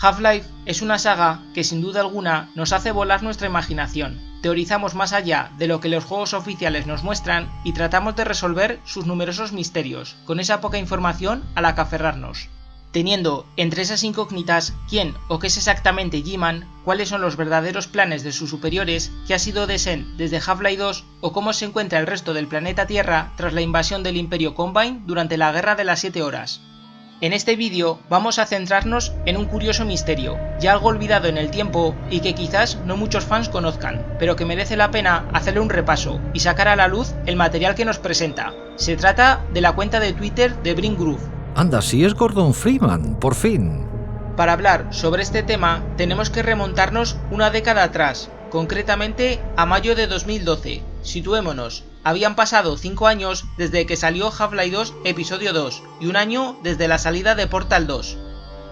Half-Life es una saga que sin duda alguna nos hace volar nuestra imaginación. Teorizamos más allá de lo que los juegos oficiales nos muestran y tratamos de resolver sus numerosos misterios, con esa poca información a la que aferrarnos. Teniendo entre esas incógnitas quién o qué es exactamente G-Man, cuáles son los verdaderos planes de sus superiores, qué ha sido de Sen desde Half-Life 2 o cómo se encuentra el resto del planeta Tierra tras la invasión del Imperio Combine durante la Guerra de las 7 Horas. En este vídeo vamos a centrarnos en un curioso misterio, ya algo olvidado en el tiempo y que quizás no muchos fans conozcan, pero que merece la pena hacerle un repaso y sacar a la luz el material que nos presenta. Se trata de la cuenta de Twitter de Bryn Groove. Anda, si es Gordon Freeman, por fin. Para hablar sobre este tema tenemos que remontarnos una década atrás, concretamente a mayo de 2012. Situémonos. Habían pasado 5 años desde que salió Half-Life 2 Episodio 2 y un año desde la salida de Portal 2.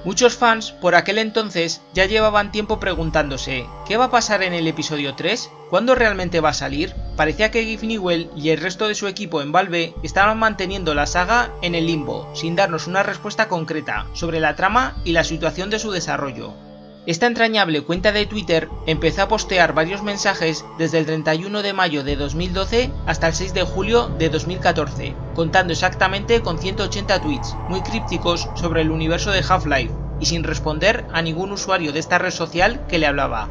Muchos fans por aquel entonces ya llevaban tiempo preguntándose ¿qué va a pasar en el episodio 3? ¿Cuándo realmente va a salir? Parecía que Gabe Newell y el resto de su equipo en Valve estaban manteniendo la saga en el limbo, sin darnos una respuesta concreta sobre la trama y la situación de su desarrollo. Esta entrañable cuenta de Twitter empezó a postear varios mensajes desde el 31 de mayo de 2012 hasta el 6 de julio de 2014, contando exactamente con 180 tweets, muy crípticos sobre el universo de Half-Life, y sin responder a ningún usuario de esta red social que le hablaba.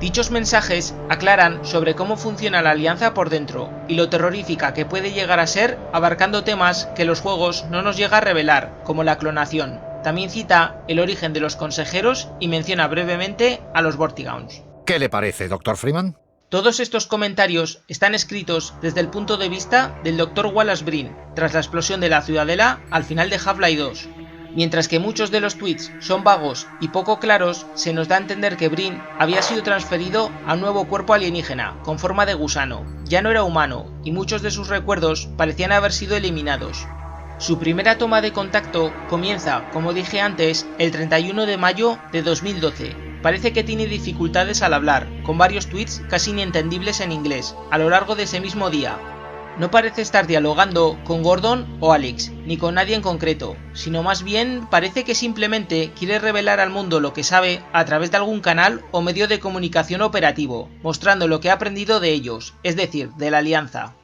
Dichos mensajes aclaran sobre cómo funciona la alianza por dentro y lo terrorífica que puede llegar a ser, abarcando temas que los juegos no nos llega a revelar, como la clonación. También cita el origen de los consejeros y menciona brevemente a los Vortigaunts. ¿Qué le parece, Dr. Freeman? Todos estos comentarios están escritos desde el punto de vista del Dr. Wallace Breen, tras la explosión de la Ciudadela al final de Half-Life 2. Mientras que muchos de los tweets son vagos y poco claros, se nos da a entender que Breen había sido transferido a un nuevo cuerpo alienígena, con forma de gusano. Ya no era humano, y muchos de sus recuerdos parecían haber sido eliminados. Su primera toma de contacto comienza, como dije antes, el 31 de mayo de 2012. Parece que tiene dificultades al hablar, con varios tweets casi inentendibles en inglés, a lo largo de ese mismo día. No parece estar dialogando con Gordon o Alex, ni con nadie en concreto, sino más bien parece que simplemente quiere revelar al mundo lo que sabe a través de algún canal o medio de comunicación operativo, mostrando lo que ha aprendido de ellos, es decir, de la alianza.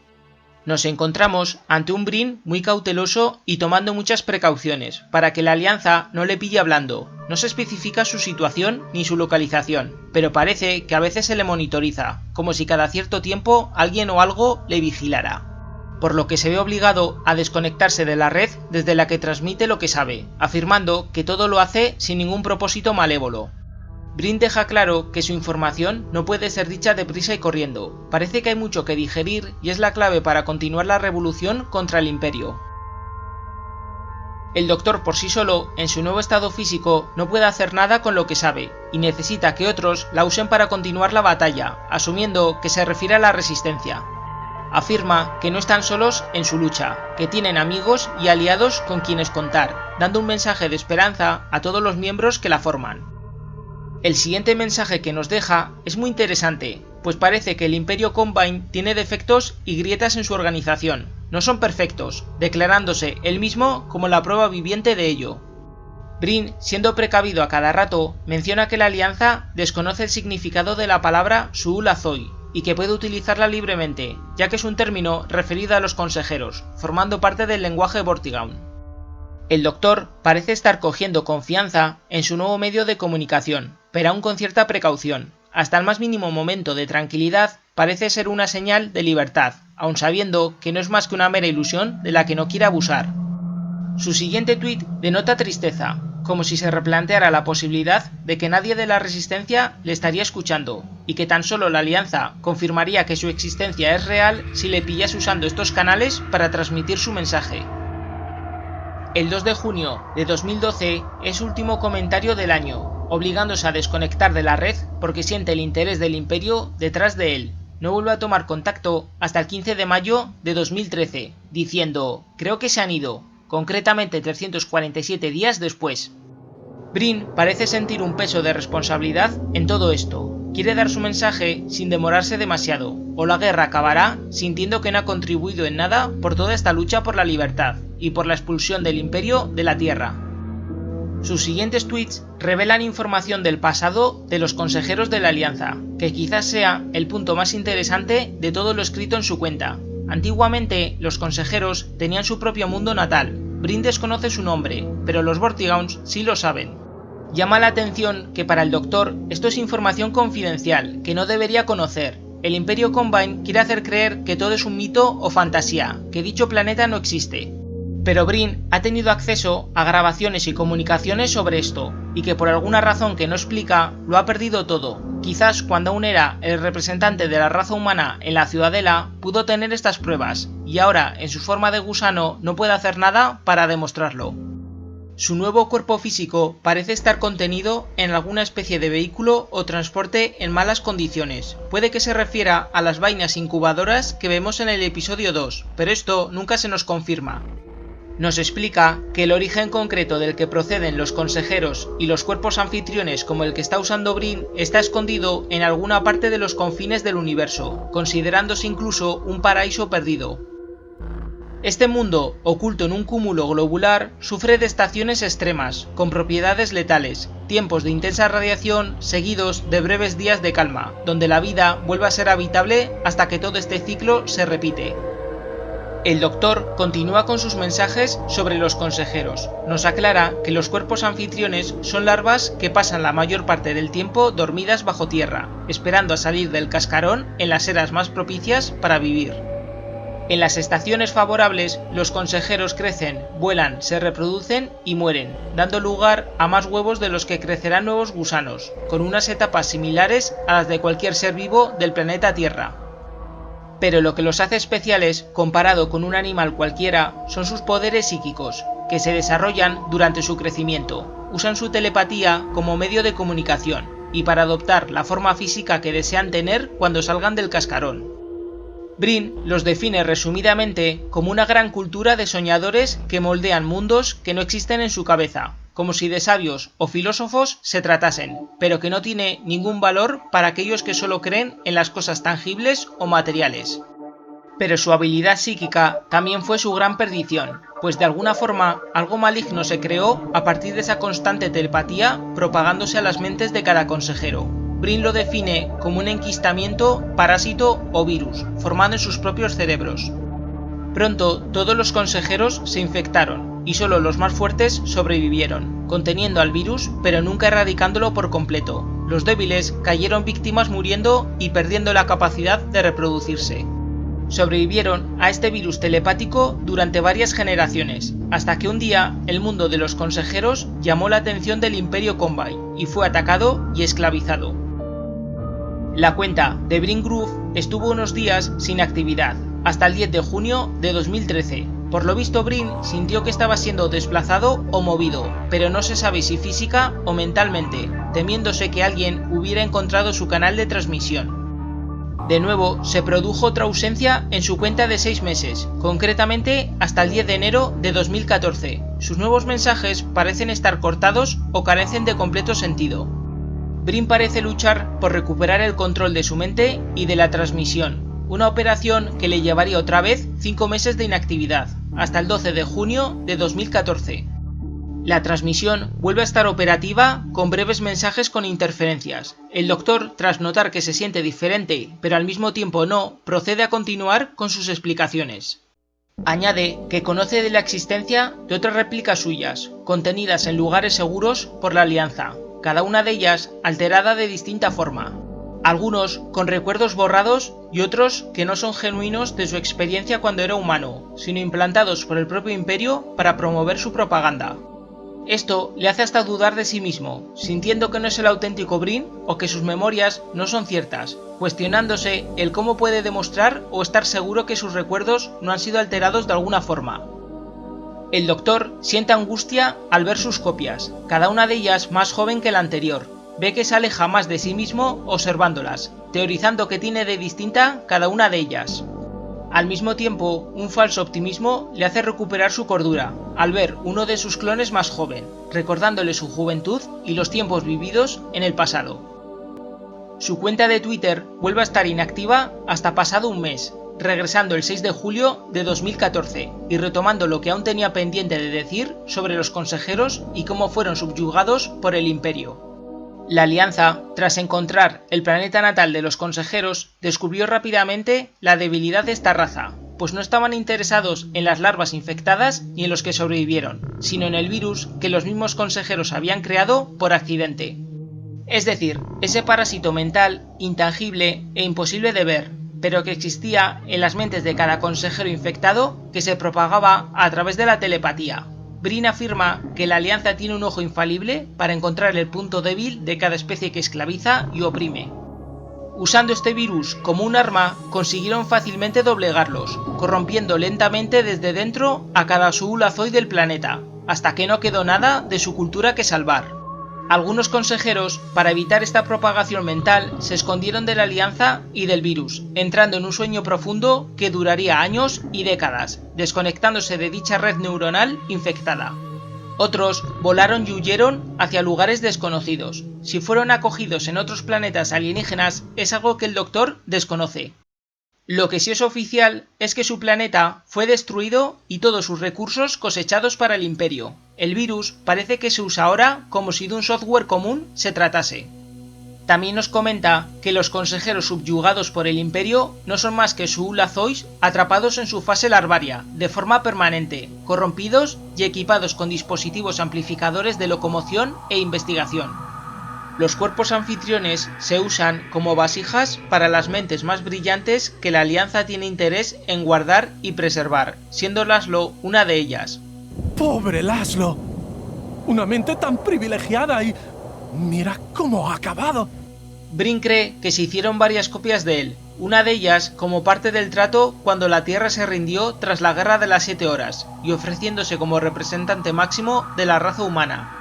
Nos encontramos ante un Breen muy cauteloso y tomando muchas precauciones para que la alianza no le pille hablando. No se especifica su situación ni su localización, pero parece que a veces se le monitoriza, como si cada cierto tiempo alguien o algo le vigilara. Por lo que se ve obligado a desconectarse de la red desde la que transmite lo que sabe, afirmando que todo lo hace sin ningún propósito malévolo. Breen deja claro que su información no puede ser dicha deprisa y corriendo. Parece que hay mucho que digerir y es la clave para continuar la revolución contra el Imperio. El Doctor por sí solo, en su nuevo estado físico, no puede hacer nada con lo que sabe, y necesita que otros la usen para continuar la batalla, asumiendo que se refiere a la Resistencia. Afirma que no están solos en su lucha, que tienen amigos y aliados con quienes contar, dando un mensaje de esperanza a todos los miembros que la forman. El siguiente mensaje que nos deja es muy interesante, pues parece que el Imperio Combine tiene defectos y grietas en su organización. No son perfectos, declarándose él mismo como la prueba viviente de ello. Breen, siendo precavido a cada rato, menciona que la Alianza desconoce el significado de la palabra Su'ul Azoi y que puede utilizarla libremente, ya que es un término referido a los consejeros, formando parte del lenguaje Vortigaun. El Doctor parece estar cogiendo confianza en su nuevo medio de comunicación, pero aún con cierta precaución. Hasta el más mínimo momento de tranquilidad parece ser una señal de libertad, aun sabiendo que no es más que una mera ilusión de la que no quiere abusar. Su siguiente tuit denota tristeza, como si se replanteara la posibilidad de que nadie de la Resistencia le estaría escuchando, y que tan solo la Alianza confirmaría que su existencia es real si le pillase usando estos canales para transmitir su mensaje. El 2 de junio de 2012 es su último comentario del año, obligándose a desconectar de la red porque siente el interés del Imperio detrás de él. No vuelve a tomar contacto hasta el 15 de mayo de 2013, diciendo «Creo que se han ido», concretamente 347 días después. Breen parece sentir un peso de responsabilidad en todo esto. Quiere dar su mensaje sin demorarse demasiado, o la guerra acabará sintiendo que no ha contribuido en nada por toda esta lucha por la libertad y por la expulsión del Imperio de la Tierra. Sus siguientes tweets revelan información del pasado de los consejeros de la Alianza, que quizás sea el punto más interesante de todo lo escrito en su cuenta. Antiguamente, los consejeros tenían su propio mundo natal. Brin desconoce su nombre, pero los Vortigaunts sí lo saben. Llama la atención que para el Doctor esto es información confidencial, que no debería conocer. El Imperio Combine quiere hacer creer que todo es un mito o fantasía, que dicho planeta no existe. Pero Brin ha tenido acceso a grabaciones y comunicaciones sobre esto, y que por alguna razón que no explica, lo ha perdido todo. Quizás cuando aún era el representante de la raza humana en la Ciudadela, pudo tener estas pruebas, y ahora, en su forma de gusano, no puede hacer nada para demostrarlo. Su nuevo cuerpo físico parece estar contenido en alguna especie de vehículo o transporte en malas condiciones. Puede que se refiera a las vainas incubadoras que vemos en el episodio 2, pero esto nunca se nos confirma. Nos explica que el origen concreto del que proceden los consejeros y los cuerpos anfitriones como el que está usando Brin está escondido en alguna parte de los confines del universo, considerándose incluso un paraíso perdido. Este mundo, oculto en un cúmulo globular, sufre de estaciones extremas, con propiedades letales, tiempos de intensa radiación seguidos de breves días de calma, donde la vida vuelve a ser habitable hasta que todo este ciclo se repite. El Doctor continúa con sus mensajes sobre los consejeros. Nos aclara que los cuerpos anfitriones son larvas que pasan la mayor parte del tiempo dormidas bajo tierra, esperando a salir del cascarón en las eras más propicias para vivir. En las estaciones favorables, los consejeros crecen, vuelan, se reproducen y mueren, dando lugar a más huevos de los que crecerán nuevos gusanos, con unas etapas similares a las de cualquier ser vivo del planeta Tierra. Pero lo que los hace especiales, comparado con un animal cualquiera, son sus poderes psíquicos, que se desarrollan durante su crecimiento. Usan su telepatía como medio de comunicación, y para adoptar la forma física que desean tener cuando salgan del cascarón. Brin los define resumidamente como una gran cultura de soñadores que moldean mundos que no existen en su cabeza, como si de sabios o filósofos se tratasen, pero que no tiene ningún valor para aquellos que solo creen en las cosas tangibles o materiales. Pero su habilidad psíquica también fue su gran perdición, pues de alguna forma algo maligno se creó a partir de esa constante telepatía propagándose a las mentes de cada consejero. Brin lo define como un enquistamiento, parásito o virus, formado en sus propios cerebros. Pronto todos los consejeros se infectaron, y solo los más fuertes sobrevivieron, conteniendo al virus pero nunca erradicándolo por completo. Los débiles cayeron víctimas muriendo y perdiendo la capacidad de reproducirse. Sobrevivieron a este virus telepático durante varias generaciones, hasta que un día el mundo de los consejeros llamó la atención del Imperio Combine y fue atacado y esclavizado. La cuenta de Brin Groove estuvo unos días sin actividad, hasta el 10 de junio de 2013. Por lo visto Brin sintió que estaba siendo desplazado o movido, pero no se sabe si física o mentalmente, temiéndose que alguien hubiera encontrado su canal de transmisión. De nuevo, se produjo otra ausencia en su cuenta de 6 meses, concretamente hasta el 10 de enero de 2014. Sus nuevos mensajes parecen estar cortados o carecen de completo sentido. Brin parece luchar por recuperar el control de su mente y de la transmisión, una operación que le llevaría otra vez 5 meses de inactividad, hasta el 12 de junio de 2014. La transmisión vuelve a estar operativa con breves mensajes con interferencias. El Doctor, tras notar que se siente diferente, pero al mismo tiempo no, procede a continuar con sus explicaciones. Añade que conoce de la existencia de otras réplicas suyas, contenidas en lugares seguros por la Alianza, cada una de ellas alterada de distinta forma. Algunos con recuerdos borrados y otros que no son genuinos de su experiencia cuando era humano, sino implantados por el propio Imperio para promover su propaganda. Esto le hace hasta dudar de sí mismo, sintiendo que no es el auténtico Brin o que sus memorias no son ciertas, cuestionándose el cómo puede demostrar o estar seguro que sus recuerdos no han sido alterados de alguna forma. El Doctor siente angustia al ver sus copias, cada una de ellas más joven que la anterior. Ve que se aleja más de sí mismo observándolas, teorizando que tiene de distinta cada una de ellas. Al mismo tiempo, un falso optimismo le hace recuperar su cordura, al ver uno de sus clones más joven, recordándole su juventud y los tiempos vividos en el pasado. Su cuenta de Twitter vuelve a estar inactiva hasta pasado un mes, regresando el 6 de julio de 2014 y retomando lo que aún tenía pendiente de decir sobre los consejeros y cómo fueron subyugados por el Imperio. La Alianza, tras encontrar el planeta natal de los consejeros, descubrió rápidamente la debilidad de esta raza, pues no estaban interesados en las larvas infectadas ni en los que sobrevivieron, sino en el virus que los mismos consejeros habían creado por accidente. Es decir, ese parásito mental, intangible e imposible de ver, pero que existía en las mentes de cada consejero infectado que se propagaba a través de la telepatía. Brin afirma que la Alianza tiene un ojo infalible para encontrar el punto débil de cada especie que esclaviza y oprime. Usando este virus como un arma, consiguieron fácilmente doblegarlos, corrompiendo lentamente desde dentro a cada Zoolozoid del planeta, hasta que no quedó nada de su cultura que salvar. Algunos consejeros, para evitar esta propagación mental, se escondieron de la Alianza y del virus, entrando en un sueño profundo que duraría años y décadas, desconectándose de dicha red neuronal infectada. Otros volaron y huyeron hacia lugares desconocidos. Si fueron acogidos en otros planetas alienígenas es algo que el Doctor desconoce. Lo que sí es oficial es que su planeta fue destruido y todos sus recursos cosechados para el Imperio. El virus parece que se usa ahora como si de un software común se tratase. También nos comenta que los consejeros subyugados por el Imperio no son más que Zoolozoids atrapados en su fase larvaria, de forma permanente, corrompidos y equipados con dispositivos amplificadores de locomoción e investigación. Los cuerpos anfitriones se usan como vasijas para las mentes más brillantes que la Alianza tiene interés en guardar y preservar, siendo Laszlo una de ellas. ¡Pobre Laszlo! Una mente tan privilegiada y... ¡mira cómo ha acabado! Brin cree que se hicieron varias copias de él, una de ellas como parte del trato cuando la Tierra se rindió tras la Guerra de las 7 Horas, y ofreciéndose como representante máximo de la raza humana.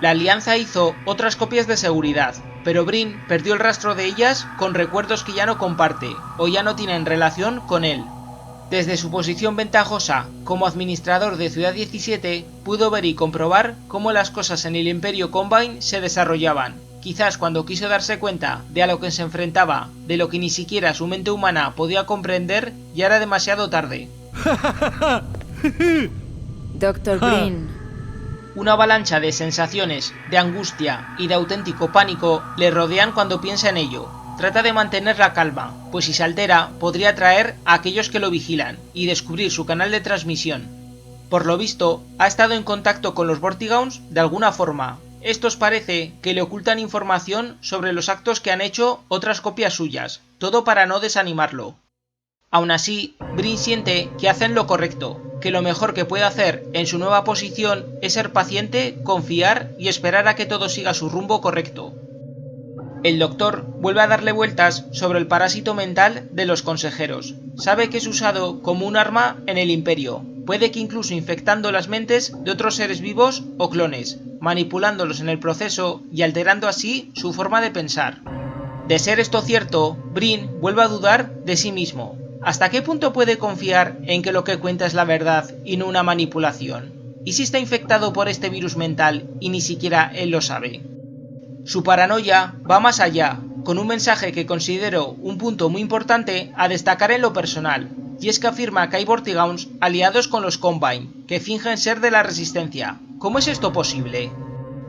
La Alianza hizo otras copias de seguridad, pero Brin perdió el rastro de ellas con recuerdos que ya no comparte o ya no tienen relación con él. Desde su posición ventajosa como administrador de Ciudad 17, pudo ver y comprobar cómo las cosas en el Imperio Combine se desarrollaban. Quizás cuando quiso darse cuenta de a lo que se enfrentaba, de lo que ni siquiera su mente humana podía comprender, ya era demasiado tarde. Dr. Brin. Una avalancha de sensaciones, de angustia y de auténtico pánico le rodean cuando piensa en ello. Trata de mantener la calma, pues si se altera podría atraer a aquellos que lo vigilan y descubrir su canal de transmisión. Por lo visto, ha estado en contacto con los Vortigaunts de alguna forma. Estos parece que le ocultan información sobre los actos que han hecho otras copias suyas, todo para no desanimarlo. Aún así, Brin siente que hacen lo correcto, que lo mejor que puede hacer en su nueva posición es ser paciente, confiar y esperar a que todo siga su rumbo correcto. El Doctor vuelve a darle vueltas sobre el parásito mental de los consejeros. Sabe que es usado como un arma en el Imperio, puede que incluso infectando las mentes de otros seres vivos o clones, manipulándolos en el proceso y alterando así su forma de pensar. De ser esto cierto, Brin vuelve a dudar de sí mismo. ¿Hasta qué punto puede confiar en que lo que cuenta es la verdad y no una manipulación? ¿Y si está infectado por este virus mental y ni siquiera él lo sabe? Su paranoia va más allá, con un mensaje que considero un punto muy importante a destacar en lo personal, y es que afirma que hay Vortigaunts aliados con los Combine, que fingen ser de la Resistencia. ¿Cómo es esto posible?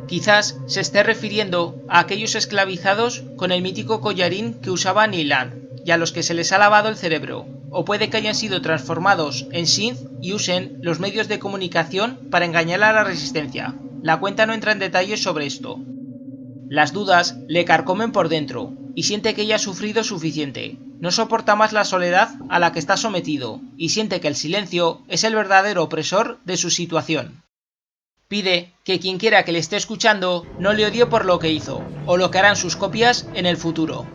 Quizás se esté refiriendo a aquellos esclavizados con el mítico collarín que usaba Nilan, y a los que se les ha lavado el cerebro, o puede que hayan sido transformados en synth y usen los medios de comunicación para engañar a la Resistencia. La cuenta no entra en detalles sobre esto. Las dudas le carcomen por dentro, y siente que ya ha sufrido suficiente. No soporta más la soledad a la que está sometido, y siente que el silencio es el verdadero opresor de su situación. Pide que quien quiera que le esté escuchando no le odie por lo que hizo, o lo que harán sus copias en el futuro.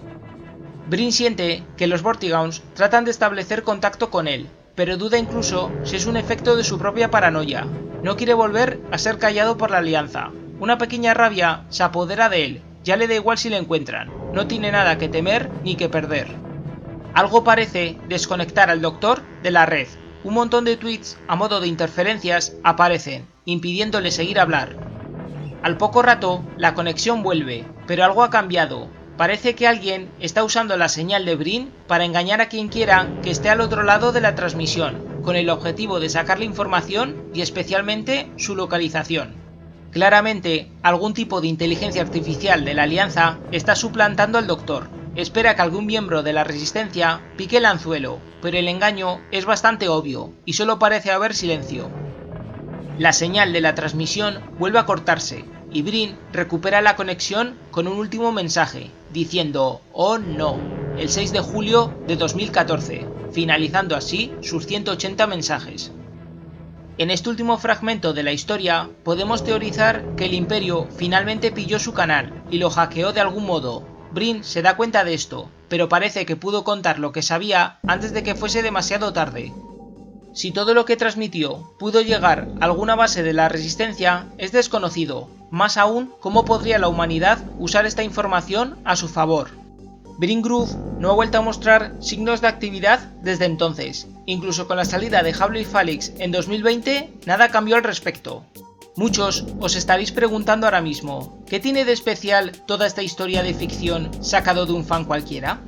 Brin siente que los Vortigaunts tratan de establecer contacto con él, pero duda incluso si es un efecto de su propia paranoia. No quiere volver a ser callado por la Alianza. Una pequeña rabia se apodera de él, ya le da igual si le encuentran, no tiene nada que temer ni que perder. Algo parece desconectar al Doctor de la red. Un montón de tweets a modo de interferencias aparecen, impidiéndole seguir hablar. Al poco rato, la conexión vuelve, pero algo ha cambiado. Parece que alguien está usando la señal de Brin para engañar a quien quiera que esté al otro lado de la transmisión, con el objetivo de sacarle información y especialmente su localización. Claramente, algún tipo de inteligencia artificial de la Alianza está suplantando al Doctor. Espera que algún miembro de la Resistencia pique el anzuelo, pero el engaño es bastante obvio y solo parece haber silencio. La señal de la transmisión vuelve a cortarse y Brin recupera la conexión con un último mensaje, diciendo "Oh no", el 6 de julio de 2014, finalizando así sus 180 mensajes. En este último fragmento de la historia podemos teorizar que el Imperio finalmente pilló su canal y lo hackeó de algún modo. Brin se da cuenta de esto, pero parece que pudo contar lo que sabía antes de que fuese demasiado tarde. Si todo lo que transmitió pudo llegar a alguna base de la Resistencia es desconocido, más aún cómo podría la humanidad usar esta información a su favor. Brin Groove no ha vuelto a mostrar signos de actividad desde entonces, incluso con la salida de Half-Life Alyx en 2020 nada cambió al respecto. Muchos os estaréis preguntando ahora mismo, ¿qué tiene de especial toda esta historia de ficción sacado de un fan cualquiera?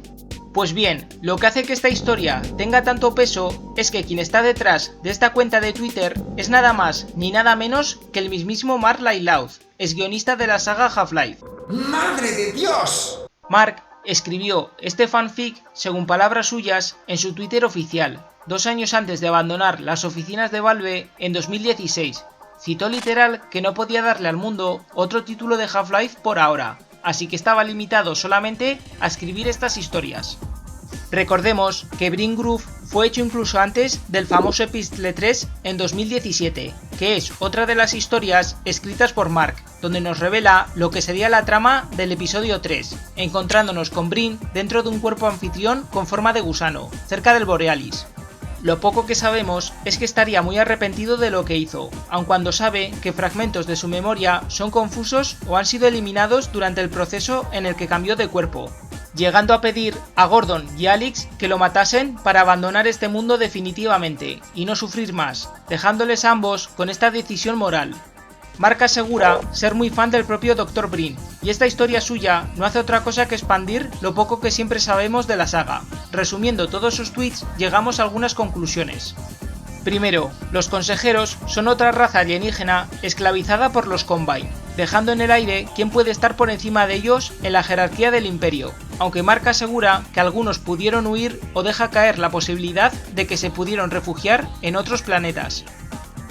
Pues bien, lo que hace que esta historia tenga tanto peso es que quien está detrás de esta cuenta de Twitter es nada más ni nada menos que el mismísimo Mark Lylauth, es guionista de la saga Half-Life. ¡Madre de Dios! Mark escribió este fanfic, según palabras suyas, en su Twitter oficial, 2 años antes de abandonar las oficinas de Valve en 2016. Citó literal que no podía darle al mundo otro título de Half-Life por ahora, así que estaba limitado solamente a escribir estas historias. Recordemos que Brin Groove fue hecho incluso antes del famoso Epistle 3 en 2017, que es otra de las historias escritas por Mark, donde nos revela lo que sería la trama del episodio 3, encontrándonos con Brin dentro de un cuerpo anfitrión con forma de gusano, cerca del Borealis. Lo poco que sabemos es que estaría muy arrepentido de lo que hizo, aun cuando sabe que fragmentos de su memoria son confusos o han sido eliminados durante el proceso en el que cambió de cuerpo, llegando a pedir a Gordon y Alyx que lo matasen para abandonar este mundo definitivamente y no sufrir más, dejándoles a ambos con esta decisión moral. Mark asegura ser muy fan del propio Dr. Brin, y esta historia suya no hace otra cosa que expandir lo poco que siempre sabemos de la saga. Resumiendo todos sus tweets, llegamos a algunas conclusiones. Primero, los consejeros son otra raza alienígena esclavizada por los Combine, dejando en el aire quién puede estar por encima de ellos en la jerarquía del Imperio, aunque Mark asegura que algunos pudieron huir o deja caer la posibilidad de que se pudieron refugiar en otros planetas.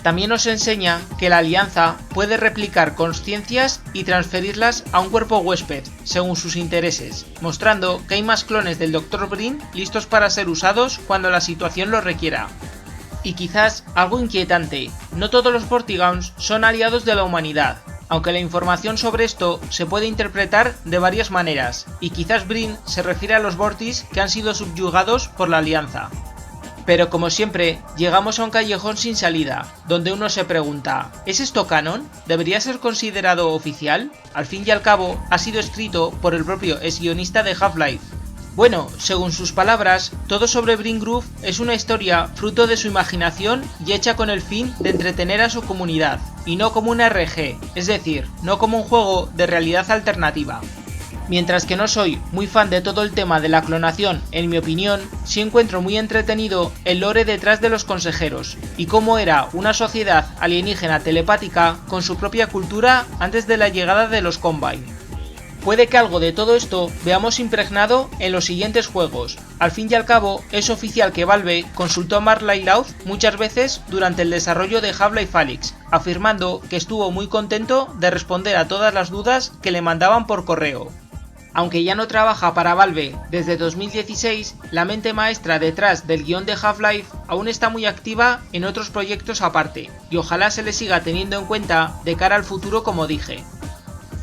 También nos enseña que la Alianza puede replicar consciencias y transferirlas a un cuerpo huésped, según sus intereses, mostrando que hay más clones del Dr. Brin listos para ser usados cuando la situación lo requiera. Y quizás algo inquietante, no todos los Vortigaunts son aliados de la humanidad, aunque la información sobre esto se puede interpretar de varias maneras, y quizás Brin se refiere a los Vortis que han sido subyugados por la Alianza. Pero como siempre, llegamos a un callejón sin salida, donde uno se pregunta, ¿es esto canon? ¿Debería ser considerado oficial? Al fin y al cabo, ha sido escrito por el propio ex-guionista de Half-Life. Bueno, según sus palabras, todo sobre Brin Groove es una historia fruto de su imaginación y hecha con el fin de entretener a su comunidad, y no como un RPG, es decir, no como un juego de realidad alternativa. Mientras que no soy muy fan de todo el tema de la clonación, en mi opinión, sí encuentro muy entretenido el lore detrás de los consejeros, y cómo era una sociedad alienígena telepática con su propia cultura antes de la llegada de los Combine. Puede que algo de todo esto veamos impregnado en los siguientes juegos. Al fin y al cabo, es oficial que Valve consultó a Mark Lylauth muchas veces durante el desarrollo de Half-Life Alyx, afirmando que estuvo muy contento de responder a todas las dudas que le mandaban por correo. Aunque ya no trabaja para Valve desde 2016, la mente maestra detrás del guión de Half-Life aún está muy activa en otros proyectos aparte, y ojalá se le siga teniendo en cuenta de cara al futuro, como dije.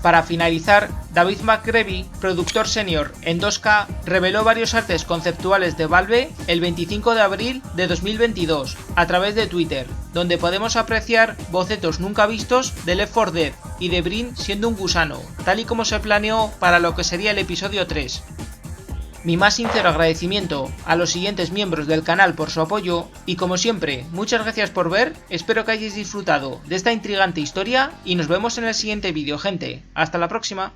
Para finalizar, David McGreevy, productor senior en 2K, reveló varios artes conceptuales de Valve el 25 de abril de 2022 a través de Twitter, donde podemos apreciar bocetos nunca vistos de Left 4 Dead y de Brin siendo un gusano, tal y como se planeó para lo que sería el episodio 3. Mi más sincero agradecimiento a los siguientes miembros del canal por su apoyo y, como siempre, muchas gracias por ver, espero que hayáis disfrutado de esta intrigante historia y nos vemos en el siguiente vídeo, gente. Hasta la próxima.